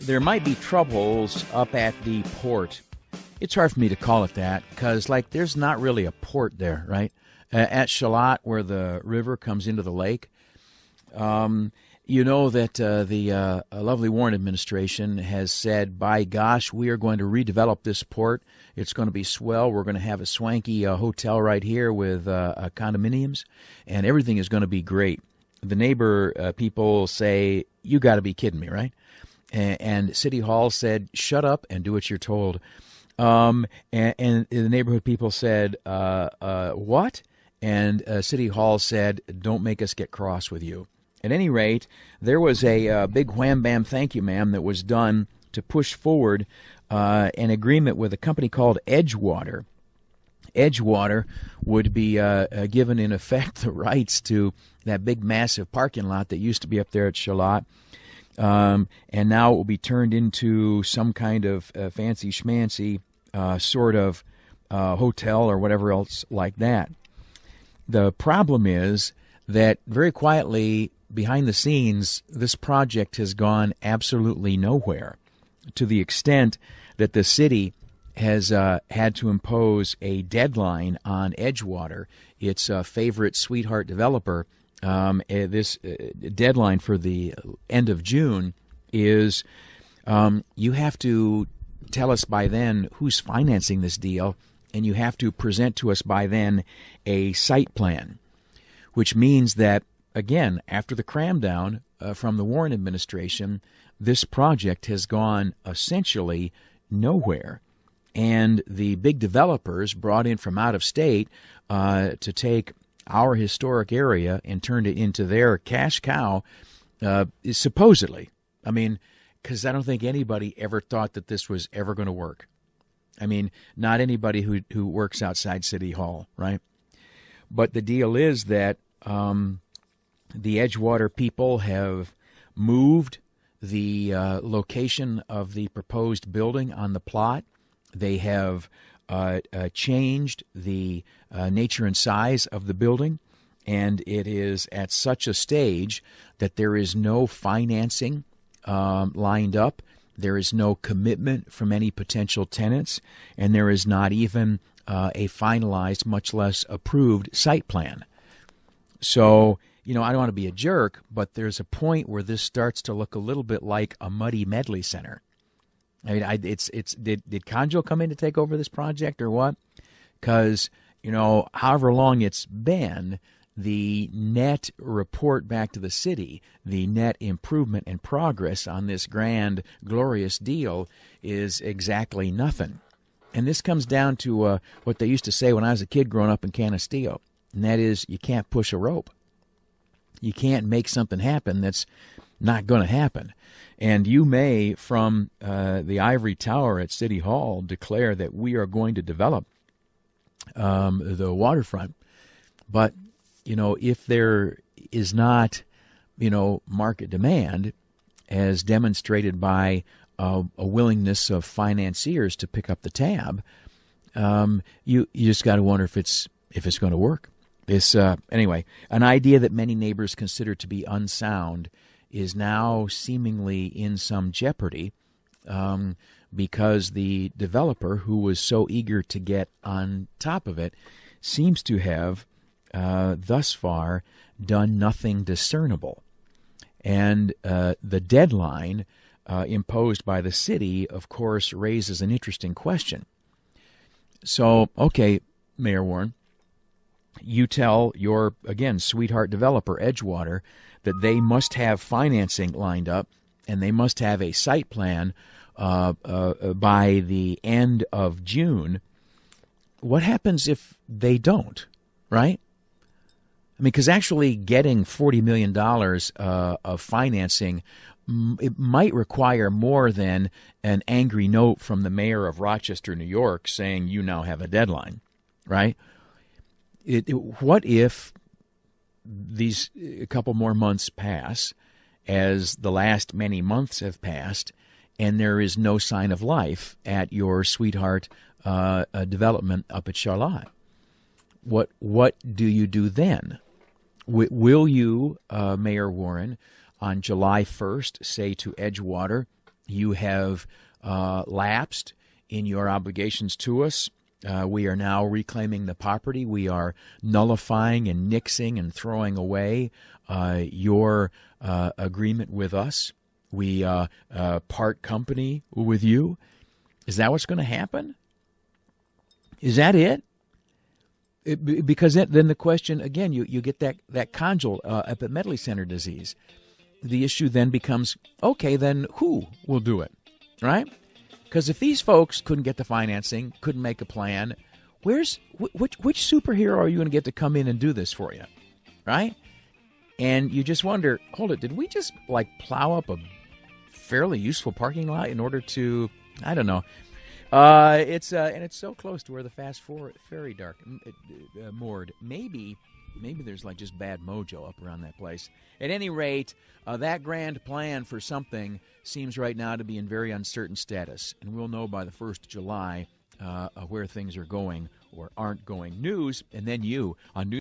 there might be troubles up at the port. It's hard for me to call it that because, like, there's not really a port there, right? At Charlotte, where the river comes into the lake, you know that the lovely Warren administration has said, by gosh, we are going to redevelop this port. It's going to be swell. We're going to have a swanky hotel right here with condominiums, and everything is going to be great. The neighbor people say, you got to be kidding me, right? And City Hall said, shut up and do what you're told. And the neighborhood people said, what? And City Hall said, don't make us get cross with you. At any rate, there was a big wham-bam thank you, ma'am, that was done to push forward an agreement with a company called Edgewater. Edgewater would be given, in effect, the rights to that big, massive parking lot that used to be up there at Charlotte. And now it will be turned into some kind of fancy schmancy sort of hotel or whatever else like that. The problem is that very quietly, behind the scenes, this project has gone absolutely nowhere, to the extent that the city has had to impose a deadline on Edgewater, its favorite sweetheart developer. This deadline for the end of June is you have to tell us by then who's financing this deal, and you have to present to us by then a site plan, which means that, again, after the cram-down from the Warren administration, this project has gone essentially nowhere. And the big developers brought in from out of state to take our historic area and turned it into their cash cow, supposedly. I mean, because I don't think anybody ever thought that this was ever going to work. I mean, not anybody who works outside City Hall, right? But the deal is that the Edgewater people have moved the location of the proposed building on the plot. They have changed the nature and size of the building, and it is at such a stage that there is no financing lined up. There is no commitment from any potential tenants, and there is not even a finalized, much less approved site plan. So, you know, I don't want to be a jerk, but there's a point where this starts to look a little bit like a muddy medley center. I mean, did Conjo come in to take over this project or what? Because, you know, however long it's been, the net report back to the city, the net improvement and progress on this grand, glorious deal is exactly nothing. And this comes down to what they used to say when I was a kid growing up in Canisteo, and that is, you can't push a rope. You can't make something happen that's not going to happen. And you may, from the ivory tower at City Hall, declare that we are going to develop the waterfront. But, you know, if there is not, you know, market demand, as demonstrated by a willingness of financiers to pick up the tab, you just got to wonder if it's going to work. Anyway, an idea that many neighbors consider to be unsound is now seemingly in some jeopardy because the developer, who was so eager to get on top of it, seems to have thus far done nothing discernible. And the deadline imposed by the city, of course, raises an interesting question. So, okay, Mayor Warren, you tell your, again, sweetheart developer, Edgewater, that they must have financing lined up and they must have a site plan by the end of June. What happens if they don't, right? I mean, because actually getting $40 million of financing, it might require more than an angry note from the mayor of Rochester, New York, saying you now have a deadline, right? What if these a couple more months pass, as the last many months have passed, and there is no sign of life at your sweetheart development up at Charlotte? What do you do then? Will you, Mayor Warren, on July 1st, say to Edgewater, You have lapsed in your obligations to us. We are now reclaiming the property. We are nullifying and nixing and throwing away your agreement with us. We part company with you. Is that what's going to happen? Is that it? Because then the question, again, you get that conjugal epimetally center disease. The issue then becomes, okay, then who will do it, right? Because if these folks couldn't get the financing, couldn't make a plan, which superhero are you going to get to come in and do this for you, right? And you just wonder, hold it, did we just plow up a fairly useful parking lot in order to, I don't know. It's so close to where the fast ferry moored. Maybe there's just bad mojo up around that place. At any rate, that grand plan for something seems right now to be in very uncertain status, and we'll know by the 1st of July where things are going or aren't going. News, and then you on News.